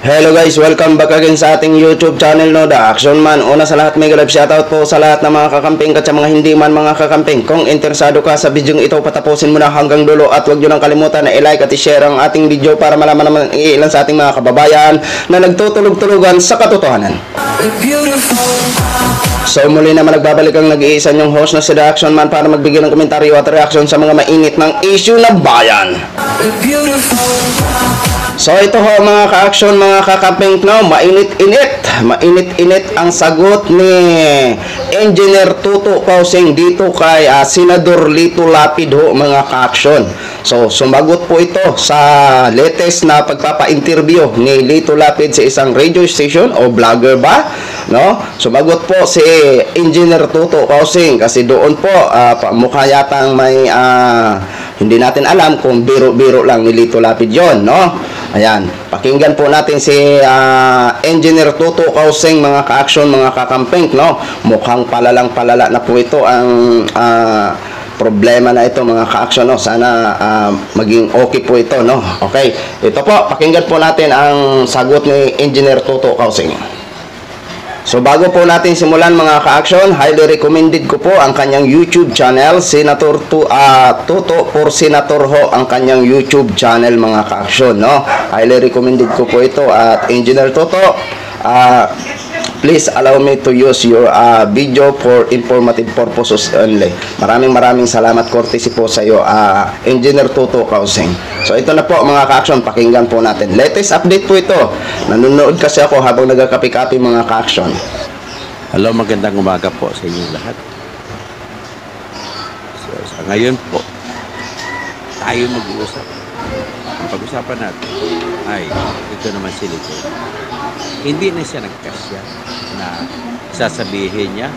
Hello guys, welcome back again sa ating YouTube channel, no, The Action Man. Una sa lahat, mega live shoutout po sa lahat ng mga kakamping at sa mga hindi man mga kakamping. Kung interesado ka sa video ito, patapusin mo na hanggang dulo at huwag nyo nang kalimutan na i-like at i-share ang ating video para malaman naman ilan sa ating mga kababayan na nagtutulog-tulugan sa katotohanan. So muli naman nagbabalik ang nag-iisa nyong host na si The Action Man para magbigay ng komentaryo at reaksyon sa mga mainit ng issue ng bayan. So ito ho mga ka-action, mga kakamping, no, mainit-init ang sagot ni Engineer Tuto Causing dito kay Senador Lito Lapid ho mga ka-action. So sumagot po ito sa latest na pagpapa-interview ni Lito Lapid sa isang radio station o vlogger ba, no? Sumagot po si Engineer Tuto Causing kasi doon po mukha yatang may hindi natin alam kung biro-biro lang ni Lito Lapid yon, no? Ayan, pakinggan po natin si Engineer Tuto Causing mga ka-action, mga kakamping, no? Mukhang palala na po ito ang problema na ito mga ka-action, no? Sana maging okay po ito, no? Okay, ito po, pakinggan po natin ang sagot ni Engineer Tuto Causing. So bago po natin simulan mga ka-action, highly recommended ko po ang kanyang YouTube channel, Senator Tuto for Senator ho ang kanyang YouTube channel mga ka-action, no? Highly recommended ko po ito at Engineer Tuto, please allow me to use your video for informative purposes only. Maraming salamat, courtesy po sa iyo, Engineer Tuto Causing. So ito na po mga ka-action, pakinggan po natin. Latest update po ito. Nanonood kasi ako habang nagkakapi-kapi mga ka-action. Hello, magandang umaga po sa inyong lahat. So sa ngayon po, tayo mag-uusap. Ang pag-usapan natin ay ito naman si Lito. Hindi na siya nagkasya na sasabihin niya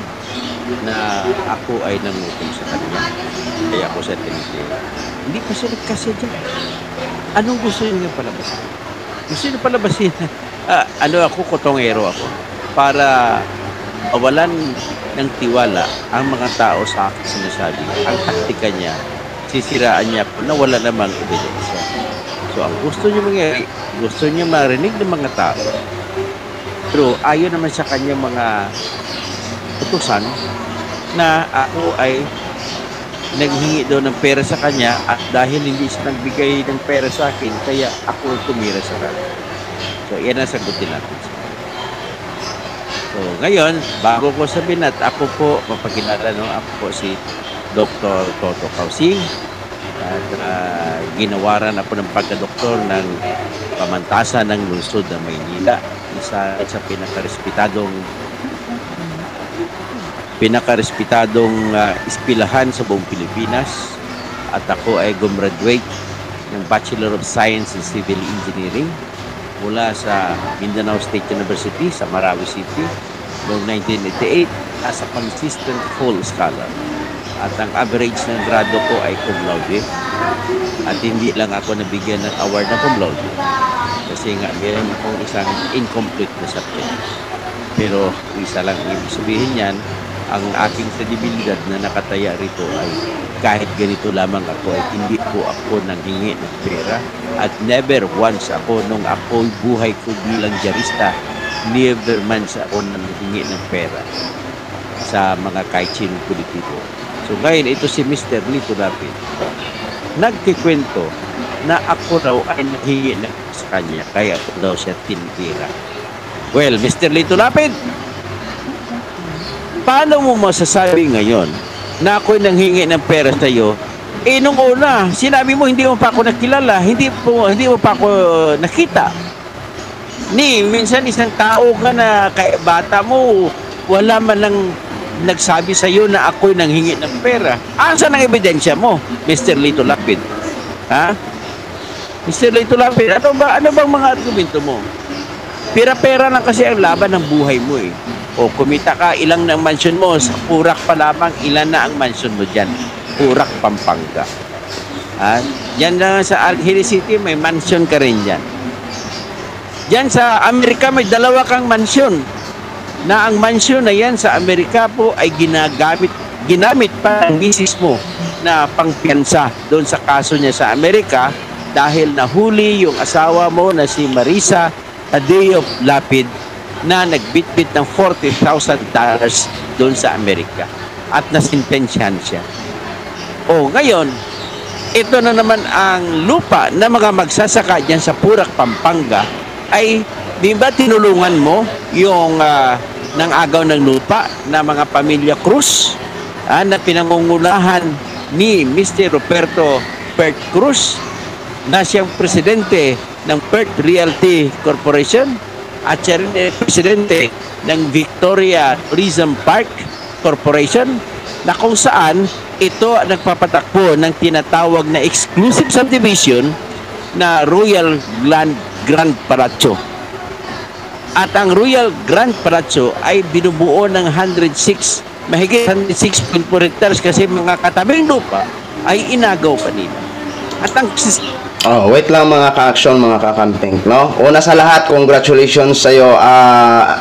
na ako ay nangutong sa kanya kaya ako sa tinitira. Hindi pa siya nagkasya dyan. Anong gusto niya palabasin? Gusto niya palabasin ako, kotongero ako, para awalan ng tiwala ang mga tao sa aking sinasabi. Ang taktika niya, sisiraan niya na wala namang ebidensya. So ang gusto niya mangyari, gusto niya marinig ng mga tao. Pero ayon naman sa kanyang mga utusan na ako ay naghingi daw ng pera sa kanya at dahil hindi siya nagbigay ng pera sa akin, kaya ako tumira sa kanya. So yan ang sagutin natin. So ngayon, bago ko sabihin at ako po, mapakilala, no, ako po si Dr. Tuto Causing at ginawaran ako ng pagka-doktor ng pamantasan ng lungsod ng Maynila, isa sa pinakarespetadong ispilahan sa buong Pilipinas, at ako ay gumraduate ng Bachelor of Science in Civil Engineering mula sa Mindanao State University sa Marawi City noong 1988 as a consistent full scholar. At ang average ng grado ko ay cum laude. At hindi lang ako nabigyan ng award na cum laude kasi nga meron akong isang incomplete na subject. Pero isa lang ibig sabihin yan, ang aking kredibilidad na nakataya rito ay kahit ganito lamang ako ay hindi po ako nanghingi ng pera, at never once ako nung ako buhay ko bilang jarista, never man ako nanghingi ng pera sa mga kahit sinong politiko. So ngayon ito si Mr. Lito Lapid nagkikwento na ako raw ay nanghingi na sa kanya kaya ako daw siya tinitira. Well, Mr. Lito Lapid, paano mo masasabi ngayon na ako'y nanghingi ng pera sa iyo? Nung una, sinabi mo hindi mo pa ako nakilala, hindi mo pa ako nakita. Minsan isang tao ka na kay bata mo, wala man lang nagsabi sa iyo na ako'y nanghingi ng pera. Asa ang ebidensya mo, Mr. Lito Lapid? Ha? Mr. Lito Lapid, ano bang mga argumento mo? Pera-pera lang kasi ang laban ng buhay mo eh. O kumita ka, ilang ng mansion mo, sa Purak pa lamang, ilan na ang mansion mo dyan? Purak, Pampanga. Yan na sa Algeria City, may mansion ka rin dyan. Dyan sa Amerika, may 2 kang mansion. Na ang mansion na yan sa Amerika po ay ginamit pa ng misis mo na pangpiyansa doon sa kaso niya sa Amerika dahil nahuli yung asawa mo na si Marisa Tadeo Lapid na nagbitbit ng $40,000 doon sa Amerika at nasintensyahan siya. O ngayon, ito na naman ang lupa na mga magsasaka dyan sa Purak, Pampanga ay di ba tinulungan mo yung nang-agaw ng lupa na mga pamilya Cruz na pinangungunahan ni Mr. Roberto Pert Cruz na siyang presidente ng Pert Realty Corporation at siya rin presidente ng Victoria Tourism Park Corporation na kung saan ito nagpapatakbo ng tinatawag na exclusive subdivision na Royal Grand Palazzo. At ang Royal Grand Palazzo ay binubuo ng mahigit 106.4 hectares kasi mga katabing lupa ay inagaw pa nila. At ang wait lang mga ka-action, mga ka-camping, no? Una sa lahat, congratulations sa iyo,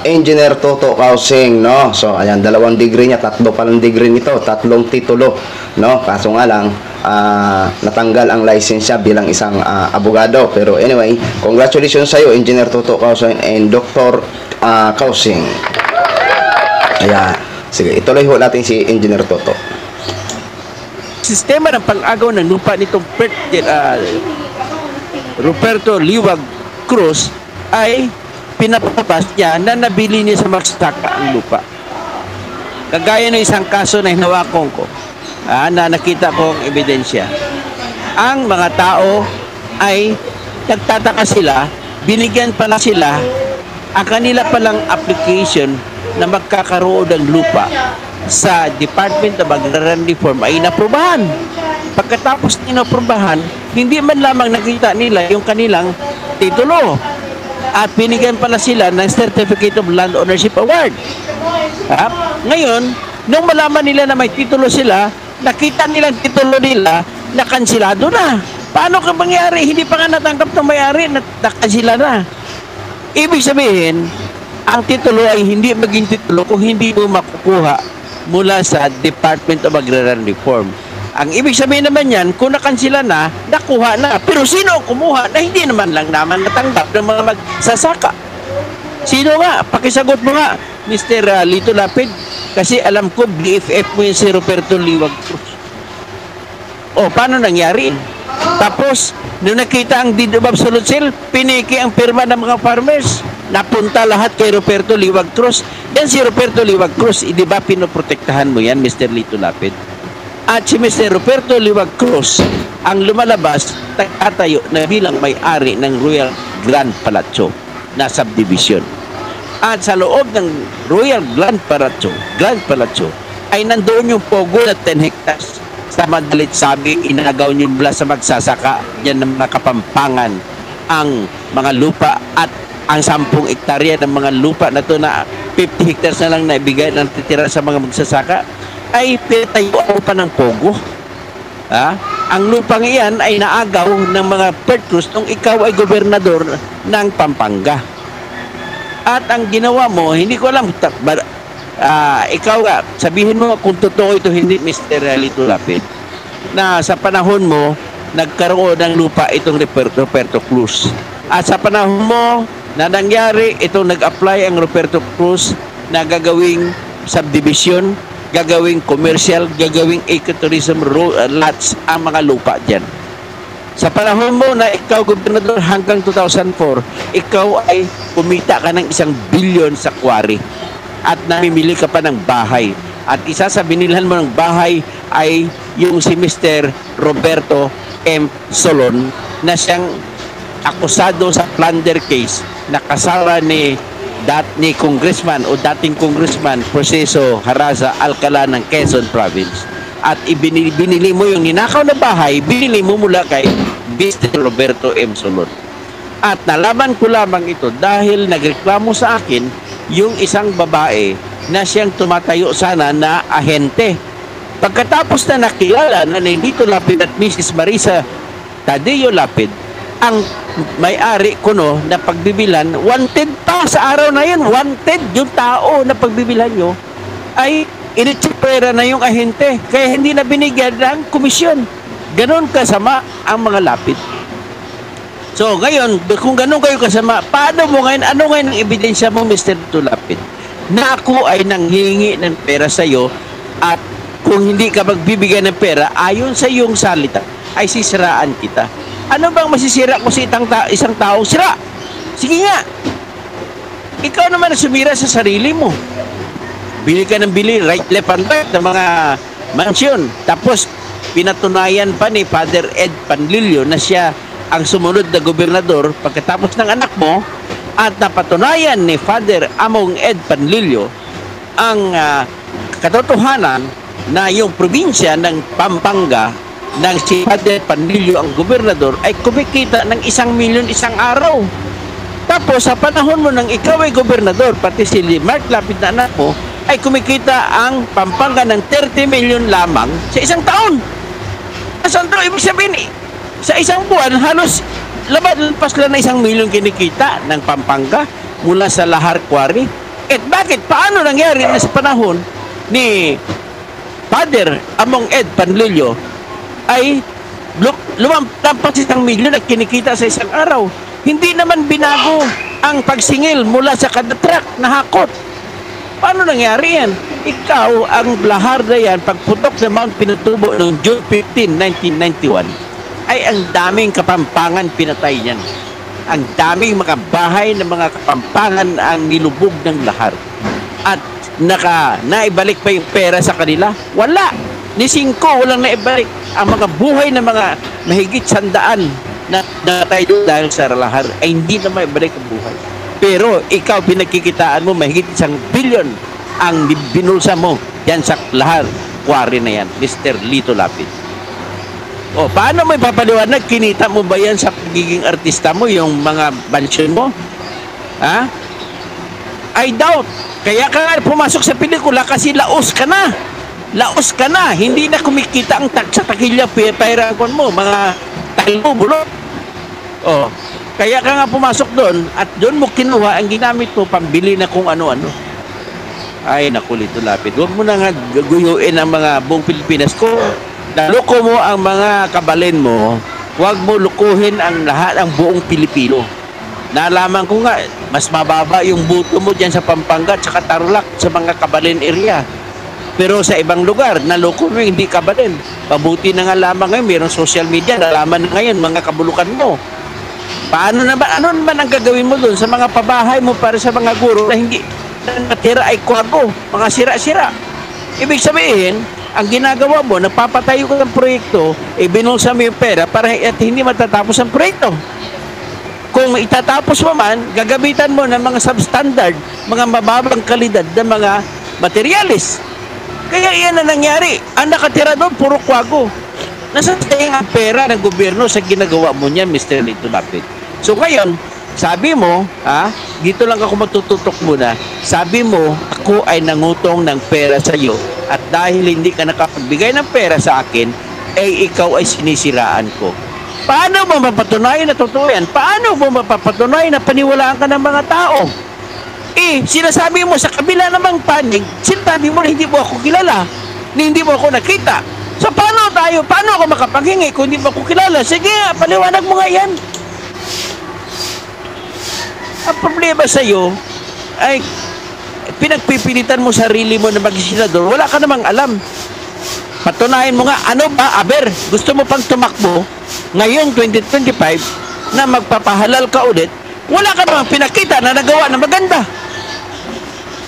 Engineer Toto Kausing, no? So, ayan, 2 degree niya, 3 palang degree nito, 3 titulo, no? Kaso nga lang, natanggal ang license niya bilang isang abogado. Pero anyway, congratulations sa iyo, Engineer Toto Kausing and Dr. Kausing. Ayan. Sige, ituloy ho natin si Engineer Toto. Sistema ng pang-agaw ng lupa nitong Roberto Liwag Cruz ay pinapabas niya na nabili niya sa magsasaka ang lupa. Kagaya ng isang kaso na hinawakon ko, na nakita kong ebidensya. Ang mga tao ay nagtataka sila, binigyan pala sila ang kanila palang application na magkakaroon ng lupa sa Department of Agrarian Reform ay inaprubahan. Pagkatapos inaprubahan, hindi man lamang nakita nila yung kanilang titulo at binigyan pala sila ng Certificate of Land Ownership Award. Ngayon, nung malaman nila na may titulo sila, nakita nilang titulo nila na kansilado na. Paano ka mangyari? Hindi pa nga natanggap ng may-ari, nakansila na. Ibig sabihin, ang titulo ay hindi maging titulo kung hindi mo makukuha mula sa Department of Agrarian Reform. Ang ibig sabihin naman yan, kung nakansila na, nakuha na. Pero sino ang kumuha na hindi naman lang naman natanggap ng mga magsasaka? Sino nga? Pakisagot mo nga, Mr. Lito Lapid. Kasi alam ko, BFF mo yung si Roberto Liwag Cruz. O, paano nangyari? Tapos, nung nakita ang deed of absolute sale, piniki ang pirma ng mga farmers. Napunta lahat kay Roberto Liwag Cruz. Yan si Roberto Liwag Cruz, di ba pinoprotektahan mo yan, Mr. Lito Lapid? At si Mr. Roberto Liwag Cruz ang lumalabas, nagtatayo na bilang may-ari ng Royal Grand Palazzo na subdivision. At sa loob ng Royal Grand Palazzo ay nandoon yung pogo na 10 hectares. Sa madalit sabi, inagaw niyo mula sa magsasaka, yan ng mga Kapampangan, ang mga lupa at ang 10 hektarya ng mga lupa na to na 50 hectares na lang naibigay ng titira sa mga magsasaka ay pinatayo pa ng pogo. Ang lupang iyan ay naagaw ng mga Pert Cruz nung ikaw ay gobernador ng Pampanga. At ang ginawa mo, hindi ko alam, ikaw sabihin mo kung totoo ito hindi, Mr. Lito Lapid, na sa panahon mo, nagkaroon ng lupa itong Roberto Cruz. At sa panahon mo, na nangyari, itong nag-apply ang Roberto Cruz na gagawing subdivision, gagawing commercial, gagawing ecotourism lots ang mga lupa dyan. Sa panahon mo na ikaw gobernador hanggang 2004, ikaw ay kumita ka ng 1 billion sa quarry at namimili ka pa ng bahay. At isa sa binilhan mo ng bahay ay yung si Mr. Roberto M. Solon na siyang akusado sa plunder case na kasama ni congressman o dating congressman Proceso Haraza Alcala ng Quezon Province. At binili mo yung ninakaw na bahay, binili mo mula kay Mr. Roberto M. Solon. At nalaman ko lamang ito dahil nagreklamo sa akin yung isang babae na siyang tumatayo sana na ahente. Pagkatapos na nakilala na ni Lito Lapid at Mrs. Marisa Tadeo Lapid, ang may-ari ko na pagbibilan, wanted pa sa araw na yun, wanted yung tao na pagbibilan nyo, ay initsipera na yung ahente, kaya hindi na binigyan ng komisyon. Ganon kasama ang mga Lapid. So, ngayon, kung ganun kayo kasama, paano mo ngayon, ano ngayon ang ebidensya mo, Mr. Tulapid, na ako ay nanghihingi ng pera sa iyo at kung hindi ka magbibigay ng pera, ayon sa iyong salita, ay sisiraan kita. Ano bang masisira ko sa isang tao? Sira! Sige nga! Ikaw naman ang sumira sa sarili mo. Bili ka ng bili, right, left, and right ng mga mansyon. Tapos, pinatunayan pa ni Father Ed Panlilio na siya ang sumunod na gobernador pagkatapos ng anak mo at napatunayan ni Father Among Ed Panlilio ang katotohanan na yung probinsya ng Pampanga ng si Father Panlilio ang gobernador ay kumikita ng 1 milyon isang araw. Tapos sa panahon mo nang ikaw ay gobernador, pati si Mark Lapid na anak mo, ay kumikita ang Pampanga ng 30 milyon lamang sa isang taon. Saan ito? Ibig sabihin, sa isang buwan, halos lampas lang na 1 milyon kinikita ng Pampanga mula sa Lahar Quarry. At bakit? Paano nangyari na sa panahon ni Father Among Ed Panlilio ay lumampas 1 milyon at kinikita sa isang araw? Hindi naman binago ang pagsingil mula sa kada truck na hakot. Paano nangyari yan? Ikaw, ang Lahar na yan, pagputok sa Mount Pinatubo noong June 15, 1991, ay ang daming Kapampangan pinatay niyan. Ang daming mga bahay ng mga Kapampangan ang nilubog ng Lahar. At naibalik pa yung pera sa kanila? Wala! Ni 5, walang naibalik. Ang mga buhay ng mga mahigit 100 na natay doon dahil sa Lahar ay hindi na maibalik ang buhay. Pero ikaw, pinagkikitaan mo mahigit 1 billion ang binulsa mo yan sa Lahar Quarry na yan, Mr. Lito Lapid. O, paano mo ipapaliwanag? Kinita mo ba yan sa pagiging artista mo, yung mga mansyon mo? Ha? I doubt. Kaya ka nga pumasok sa pelikula kasi laos ka na. Laos ka na. Hindi na kumikita ang sa takilya, pera-kon mo, mga talbo, bulot. O, kaya ka nga pumasok doon at doon mo kinuha ang ginamit mo pambili na kung ano-ano. Ay, naku, Lito Lapid. Huwag mo na nga guyuin ang mga buong Pilipinas. Kung naloko mo ang mga kabalin mo, huwag mo lukuhin ang lahat, ang buong Pilipino. Nalaman ko nga, mas mababa yung buto mo dyan sa Pampanga at saka Tarlac sa mga kabalin area. Pero sa ibang lugar, naloko mo hindi kabalin. Pabuti na nga lamang ngayon, mayroong social media, nalaman na ngayon mga kabulukan mo. Paano naman, ano naman ang gagawin mo doon sa mga pabahay mo para sa mga guro na hindi natira ay kwarto, mga sira-sira? Ibig sabihin, ang ginagawa mo, napapatayo ka ng proyekto, binulsa mo yung pera para at hindi matatapos ang proyekto. Kung itatapos mo man, gagamitan mo ng mga substandard, mga mababang kalidad na mga materialis. Kaya iyan na nangyari. Ang nakatira doon, puro kwago. Nasasayang ang pera ng gobyerno sa ginagawa mo niya, Mr. Lito Lapid. So ngayon, sabi mo, dito lang ako matututok muna, sabi mo, ako ay nangutong ng pera sa iyo at dahil hindi ka nakapagbigay ng pera sa akin, ay ikaw ay sinisiraan ko. Paano mo mapatunayan na totoo yan? Paano mo mapapatunayan na paniwalaan ka ng mga tao? Sinasabi mo sa kabila namang panig, sinasabi mo na hindi mo ako kilala, hindi mo ako nakita. So paano ako makapaghingi kung hindi mo ako kilala? Sige nga, paliwanag mo nga yan. Ang problema sa iyo ay pinagpipilitan mo sarili mo na maging senador, wala ka namang alam. Patunayan mo nga, ano ba, Aber, gusto mo pang tumakbo ngayong 2025 na magpapahalal ka ulit, wala ka namang pinakita na nagawa na maganda.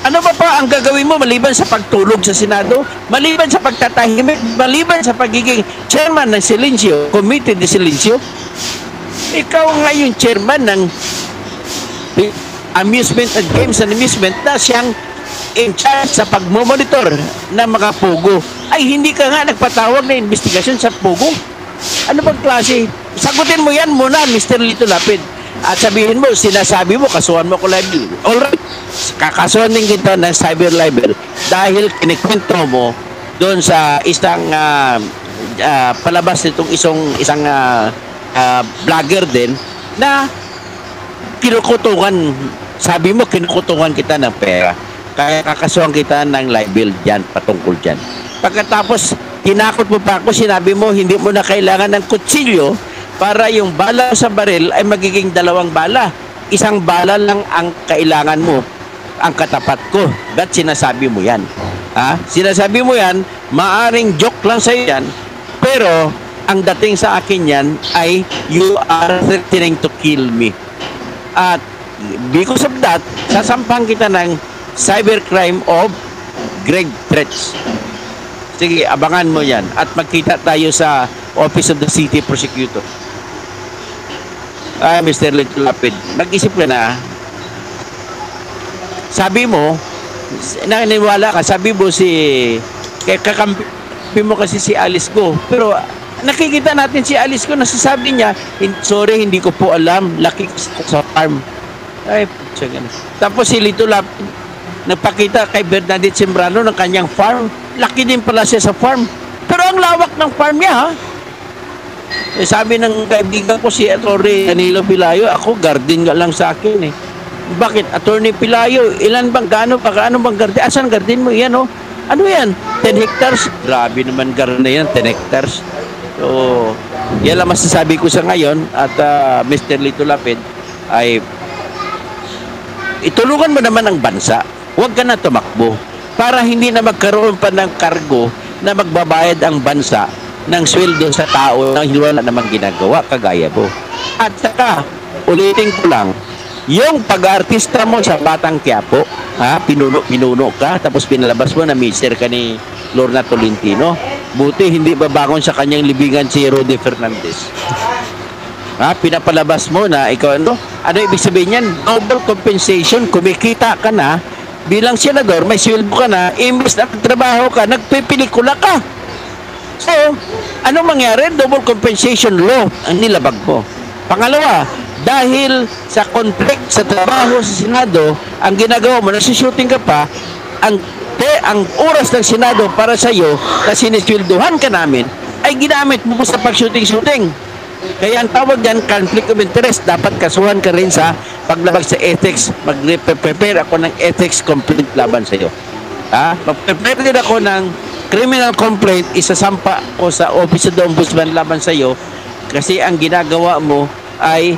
Ano pa ang gagawin mo maliban sa pagtulog sa Senado, maliban sa pagtatahimik, maliban sa pagiging chairman ng Silencio, Committee de Silencio? Ikaw nga yung chairman ng Amusement and Games and Amusement na siyang in charge sa pagmomonitor ng mga pugo. Ay, hindi ka nga nagpatawag na investigasyon sa pugo? Ano bang klase? Sagutin mo yan muna, Mr. Lito Lapid. At sabihin mo, sinasabi mo, kasuhan mo ko libel. Alright, kakasuhan din kita ng cyber libel dahil kinikwento mo doon sa isang palabas nitong isang vlogger din na kinukutungan, sabi mo, kinukutungan kita ng pera. Kaya kakasuhan kita ng libel dyan, patungkol dyan. Pagkatapos, tinakot mo pa ako, sinabi mo, hindi mo na kailangan ng kutsilyo para yung bala sa baril ay magiging 2 bala. Isang bala lang ang kailangan mo, ang katapat ko. That sinasabi mo yan. Sinasabi mo yan, maaring joke lang sa'yo yan, pero ang dating sa akin yan ay you are threatening to kill me. At because of that, sasampang kita ng cybercrime of grave threats. Sige, abangan mo yan. At magkita tayo sa Office of the City Prosecutor. Mr. Lito Lapid, nag-isip ka na. Sabi mo, naniniwala ka, sabi mo kakampi mo kasi si Alice ko. Pero nakikita natin si Alice ko, nasasabi niya, sorry, hindi ko po alam, laki ko sa farm. Ay, tapos si Lito Lapid, nagpakita kay Bernadette Sembrano ng kanyang farm. Laki din pala siya sa farm. Pero ang lawak ng farm niya, sabi ng kaibigan ko si Atty. Danilo Pilayo, ako garden nga lang sa akin eh. Bakit? Atty. Pilayo, ilan bang, gaano bang garden? Asan garden mo? Yan oh. Ano yan? 10 hectares? Grabe naman garden na yan, 10 hectares. So, yan lang masasabi ko sa ngayon. At Mr. Lito Lapid ay itulungan mo naman ang bansa. Huwag ka na tumakbo para hindi na magkaroon pa ng kargo na magbabayad ang bansa ng sweldo sa tao na wala namang ginagawa kagaya mo. At saka, ulitin ko lang, yung pag-artista mo sa Batang Quiapo, pinuno ka, tapos pinalabas mo na mister ka ni Lorna Tolentino, buti hindi babangon sa kanyang libingan si Rode Fernandez. Pinapalabas mo na ikaw ano ibig sabihin yan? Double compensation, kumikita ka na bilang senador, may sweldo ka na, imbes na trabaho ka, nagpipelikula ka. So, ano mangyari? Double compensation law ang nilabag mo. Pangalawa, dahil sa conflict sa trabaho sa Senado, ang ginagawa mo, nagsushooting ka pa, ang oras ng Senado para sa iyo na sinisweldohan ka namin, ay ginamit mo sa pag-shooting-shooting. Kaya ang tawag yan, conflict of interest. Dapat kasuhan ka rin sa paglabag sa ethics. Mag-prepare ako ng ethics complaint laban sa iyo. Mag-prepare din ako ng criminal complaint, isasampa ko sa Office of the Ombudsman laban sa iyo kasi ang ginagawa mo ay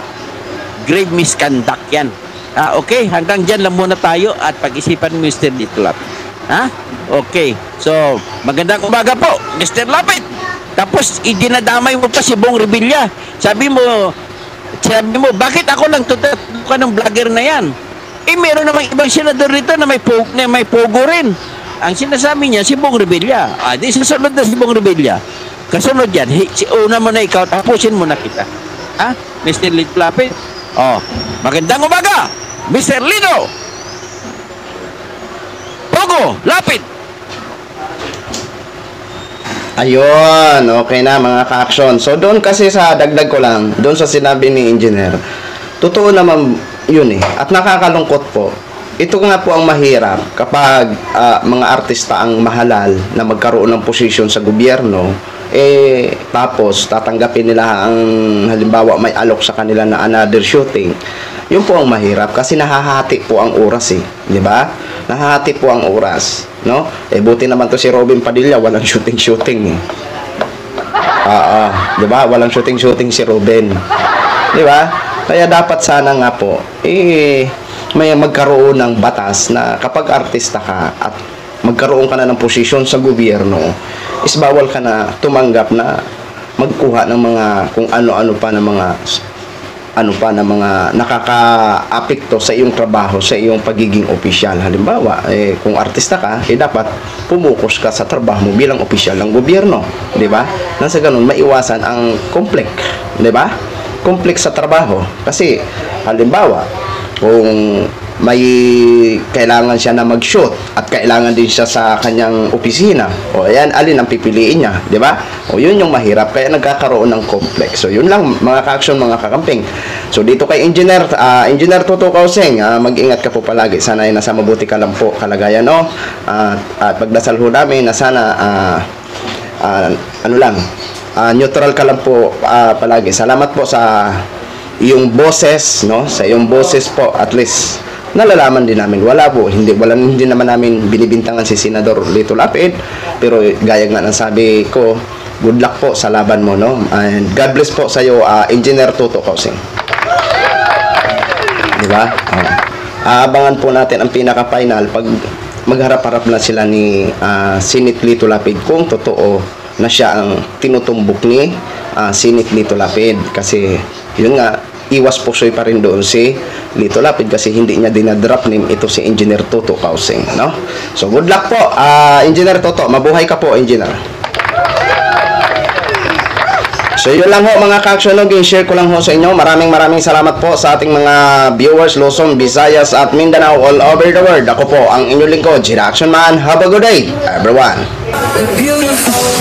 grave misconduct yan. Okay, hanggang dyan lang muna tayo at pag-isipan Mr. Lito Lapid. Okay, so magandang umaga po Mr. Lapid. Tapos idinadamay mo pa si Bong Revilla. Sabi mo bakit ako lang tutukan ng vlogger na yan? Meron namang ibang senador rito na may pogo rin. Ang sinasabi niya, si Bong Revilla. Di susunod na si Bong Revilla. Kasunod yan, una mo na ikaw, tapusin mo na kita. Mr. Lito Lapid? Magandang umaga, Mr. Lito! Pogo, Lapid! Ayun, okay na mga ka-action. So doon kasi sa dagdag ko lang, doon sa sinabi ni Engineer, totoo naman yun eh. At nakakalungkot po. Ito nga po ang mahirap kapag mga artista ang mahalal na magkaroon ng posisyon sa gobyerno, tapos tatanggapin nila ang halimbawa may alok sa kanila na another shooting. Yun po ang mahirap kasi nahahati po ang oras eh, di ba? Nahahati po ang oras, no? Buti naman to si Robin Padilla, walang shooting eh. Di ba? Walang shooting si Robin. Di ba? Kaya dapat sana nga po may magkaroon ng batas na kapag artista ka at magkaroon ka na ng posisyon sa gobyerno, is bawal ka na tumanggap na magkuha ng mga kung ano-ano pa na mga nakaka-apekto sa iyong trabaho, sa iyong pagiging opisyal. Halimbawa, kung artista ka, dapat pumukus ka sa trabaho mo bilang opisyal ng gobyerno, di ba? Nang sa ganun maiwasan ang conflict, di ba? Conflict sa trabaho. Kasi halimbawa, kung may kailangan siya na mag-shoot at kailangan din siya sa kanyang opisina, ayan, alin ang pipiliin niya, di ba? Yun yung mahirap, kaya nagkakaroon ng complex. So yun lang mga ka-action, mga kakamping. So dito kay Engineer Toto Kauseng, mag-ingat ka po palagi. Sana ay nasa mabuti ka lang po kalagayan, no? At pagdasal ho namin na sana neutral ka lang po palagi. Salamat po sa iyong boses, no? Sa iyong boses po, at least nalalaman din namin. Hindi naman namin binibintangan si Senador Lito Lapid, pero gaya nga ng sabi ko, good luck po sa laban mo, no? And God bless po sa iyo, Engineer Toto Kausing. Di ba? Aabangan po natin ang pinaka-final pag magharap-harap na sila ni Sinit Lito Lapid kung totoo na siya ang tinutumbok ni Sinit Lito Lapid. Kasi yun nga, iwas pusoy pa rin doon si Lito Lapid kasi hindi niya dinadrop name ito si Engineer Toto Kausing, no? So good luck po, Engineer Toto. Mabuhay ka po, Engineer. So yun lang ho mga ka-action, share ko lang ho sa inyo. Maraming salamat po sa ating mga viewers Luzon, Visayas at Mindanao all over the world. Ako po ang inyong lingkod, Jira Action Man. Have a good day, everyone. Beautiful.